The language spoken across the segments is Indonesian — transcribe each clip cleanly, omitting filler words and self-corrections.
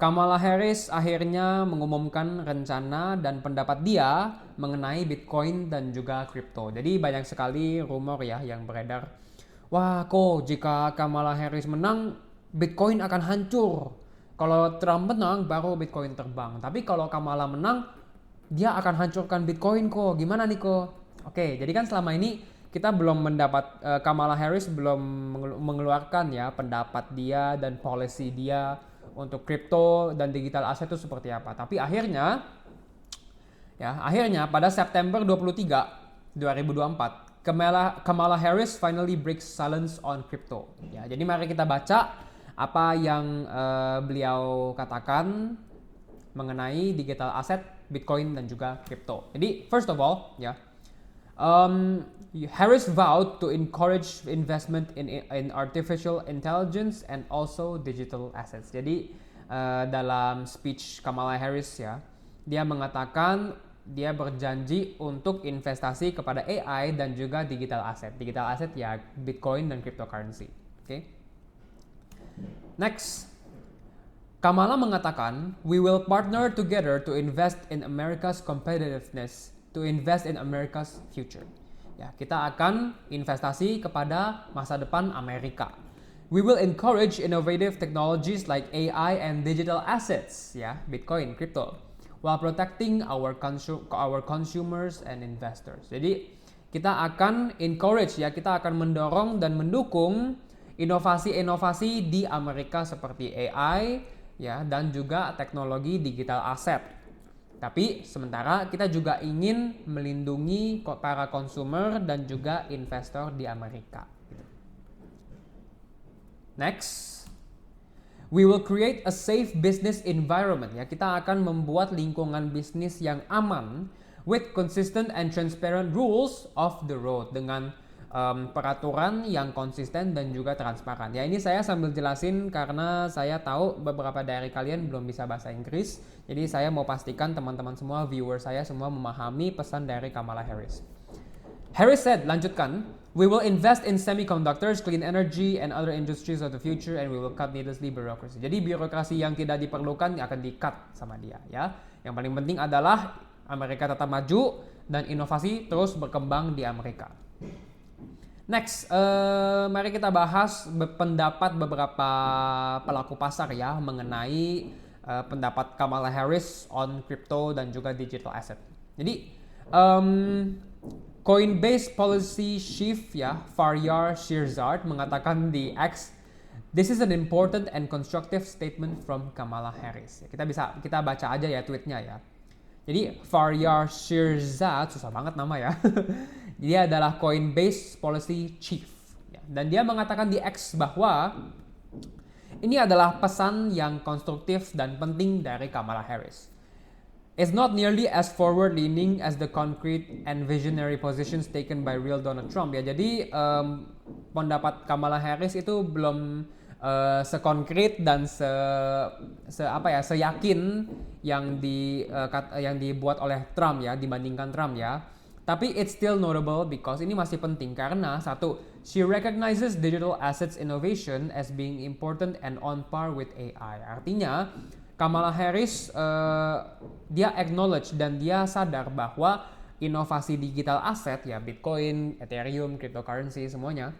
Kamala Harris akhirnya mengumumkan rencana dan pendapat dia mengenai Bitcoin dan juga kripto. Jadi banyak sekali rumor ya yang beredar. Wah, kok jika Kamala Harris menang, Bitcoin akan hancur. Kalau Trump menang, baru Bitcoin terbang. Tapi kalau Kamala menang, dia akan hancurkan Bitcoin kok. Gimana nih kok? Oke, jadi kan selama ini kita belum mendapat Kamala Harris belum mengeluarkan ya pendapat dia dan policy dia untuk kripto dan digital aset itu seperti apa. Tapi akhirnya pada September 23, 2024, Kamala Harris finally breaks silence on crypto. Ya, jadi mari kita baca apa yang beliau katakan mengenai digital aset, Bitcoin dan juga crypto. Jadi first of all, Harris vowed to encourage investment in artificial intelligence and also digital assets. Jadi dalam speech Kamala Harris ya, dia mengatakan dia berjanji untuk investasi kepada AI dan juga digital asset. Digital asset ya Bitcoin dan cryptocurrency. Okay? Next, Kamala mengatakan, we will partner together to invest in America's competitiveness, to invest in America's future. Ya, kita akan investasi kepada masa depan Amerika. We will encourage innovative technologies like AI and digital assets, ya, Bitcoin, crypto, while protecting our consumers and investors. Jadi kita akan encourage ya, kita akan mendorong dan mendukung inovasi-inovasi di Amerika seperti AI ya dan juga teknologi digital aset. Tapi sementara kita juga ingin melindungi para konsumer dan juga investor di Amerika. Next, we will create a safe business environment. Ya, kita akan membuat lingkungan bisnis yang aman with consistent and transparent rules of the road dengan peraturan yang konsisten dan juga transparan. Ya, ini saya sambil jelasin karena saya tahu beberapa dari kalian belum bisa bahasa Inggris. Jadi saya mau pastikan teman-teman semua, viewer saya semua memahami pesan dari Kamala Harris. Harris said, lanjutkan, we will invest in semiconductors, clean energy, and other industries of the future, and we will cut needlessly bureaucracy. Jadi birokrasi yang tidak diperlukan akan di-cut sama dia. Ya, yang paling penting adalah Amerika tetap maju dan inovasi terus berkembang di Amerika. Next, mari kita bahas pendapat beberapa pelaku pasar ya mengenai pendapat Kamala Harris on crypto dan juga digital asset. Jadi, Coinbase policy chief ya Faryar Shirzad mengatakan di X, this is an important and constructive statement from Kamala Harris. Kita baca aja ya tweetnya ya. Jadi Faryar Shirzad, susah banget nama ya. Dia adalah Coinbase policy chief ya. Dan dia mengatakan di X bahwa ini adalah pesan yang konstruktif dan penting dari Kamala Harris. It's not nearly as forward-leaning as the concrete and visionary positions taken by real Donald Trump ya. Jadi pendapat Kamala Harris itu belum sekonkret dan seyakin yang dibuat oleh Trump ya dibandingkan Trump ya. Tapi it's still notable because ini masih penting karena satu, she recognizes digital assets innovation as being important and on par with AI. Artinya Kamala Harris dia acknowledge dan dia sadar bahwa inovasi digital aset ya Bitcoin, Ethereum, cryptocurrency semuanya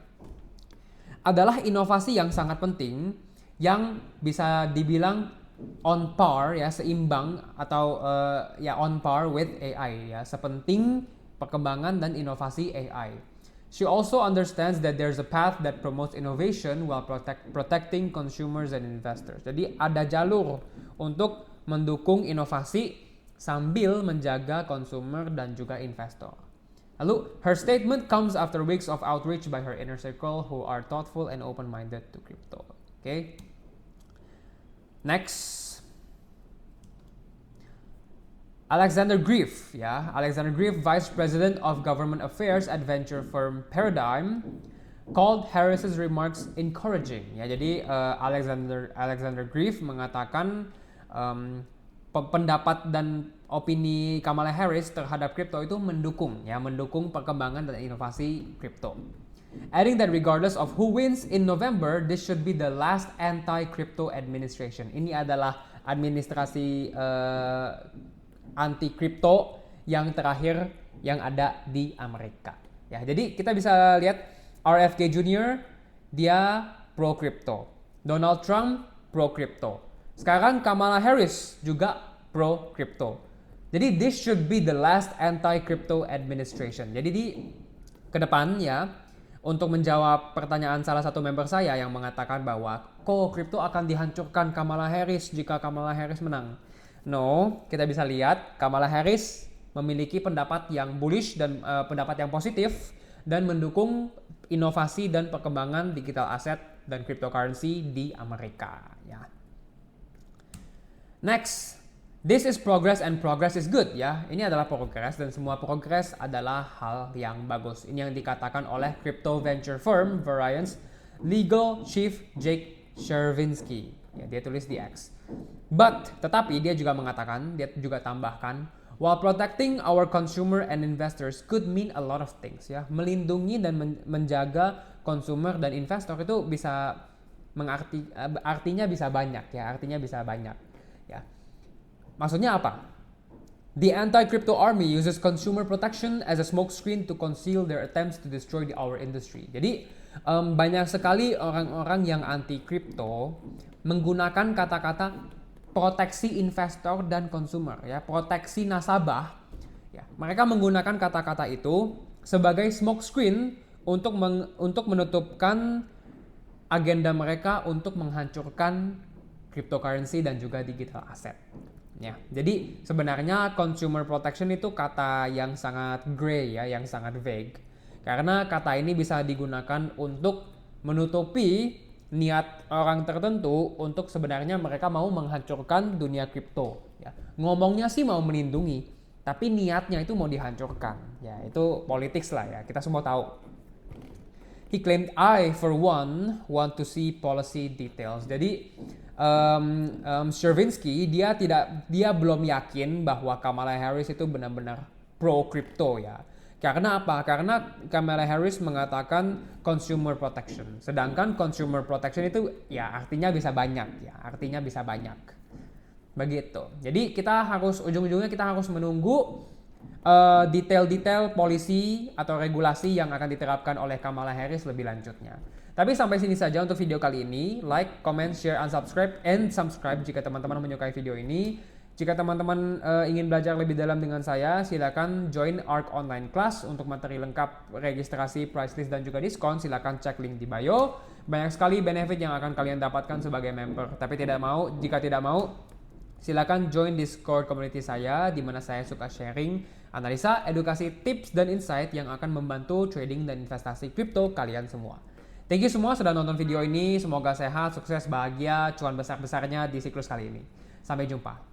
adalah inovasi yang sangat penting yang bisa dibilang on par ya seimbang atau ya on par with AI ya sepenting perkembangan dan inovasi AI. She also understands that there's a path that promotes innovation while protecting consumers and investors. Jadi ada jalur untuk mendukung inovasi sambil menjaga consumer dan juga investor. Lalu, her statement comes after weeks of outreach by her inner circle who are thoughtful and open-minded to crypto. Okay? Next. Alexander Griff, ya. Alexander Griff, Vice President of Government Affairs at venture firm Paradigm, called Harris's remarks encouraging. Ya, jadi Alexander Griff mengatakan pendapat dan opini Kamala Harris terhadap kripto itu mendukung perkembangan dan inovasi kripto. Adding that regardless of who wins in November, this should be the last anti-crypto administration. Ini adalah administrasi anti kripto yang terakhir yang ada di Amerika. Ya, jadi kita bisa lihat RFK Jr. dia pro kripto, Donald Trump pro kripto. Sekarang Kamala Harris juga pro kripto. Jadi this should be the last anti-crypto administration. Jadi di ke depan ya, untuk menjawab pertanyaan salah satu member saya yang mengatakan bahwa kok kripto akan dihancurkan Kamala Harris jika Kamala Harris menang. No, kita bisa lihat Kamala Harris memiliki pendapat yang bullish dan pendapat yang positif dan mendukung inovasi dan perkembangan digital asset dan cryptocurrency di Amerika ya. Next, this is progress and progress is good ya. Ini adalah progress dan semua progress adalah hal yang bagus. Ini yang dikatakan oleh crypto venture firm Variance Legal Chief Jake Chervinsky. Ya, dia tulis di X. Tetapi dia juga mengatakan, dia juga tambahkan, while protecting our consumer and investors could mean a lot of things ya. Melindungi dan menjaga consumer dan investor itu bisa artinya bisa banyak ya, artinya bisa banyak. Ya. Maksudnya apa? The anti-crypto army uses consumer protection as a smokescreen to conceal their attempts to destroy our industry. Jadi banyak sekali orang-orang yang anti-crypto menggunakan kata-kata proteksi investor dan consumer ya, proteksi nasabah. Ya, mereka menggunakan kata-kata itu sebagai smokescreen untuk menutupkan agenda mereka untuk menghancurkan cryptocurrency dan juga digital asset. Ya, jadi sebenarnya consumer protection itu kata yang sangat gray ya, yang sangat vague. Karena kata ini bisa digunakan untuk menutupi niat orang tertentu untuk sebenarnya mereka mau menghancurkan dunia kripto. Ya, ngomongnya sih mau melindungi, tapi niatnya itu mau dihancurkan. Ya, itu politics lah ya, kita semua tahu. He claimed, I for one want to see policy details. Jadi Chervinsky dia belum yakin bahwa Kamala Harris itu benar-benar pro crypto ya. Karena apa? Karena Kamala Harris mengatakan consumer protection. Sedangkan consumer protection itu ya artinya bisa banyak ya, artinya bisa banyak. Begitu. Jadi ujung-ujungnya kita harus menunggu detail-detail polisi atau regulasi yang akan diterapkan oleh Kamala Harris lebih lanjutnya. Tapi sampai sini saja untuk video kali ini. Like, comment, share, unsubscribe, and subscribe jika teman-teman menyukai video ini. Jika teman-teman ingin belajar lebih dalam dengan saya, silakan join ARK Online Class untuk materi lengkap, registrasi, price list, dan juga diskon. Silakan cek link di bio. Banyak sekali benefit yang akan kalian dapatkan sebagai member. Tapi jika tidak mau, silakan join Discord community saya di mana saya suka sharing, analisa, edukasi, tips, dan insight yang akan membantu trading dan investasi kripto kalian semua. Thank you semua sudah nonton video ini. Semoga sehat, sukses, bahagia, cuan besar-besarnya di siklus kali ini. Sampai jumpa.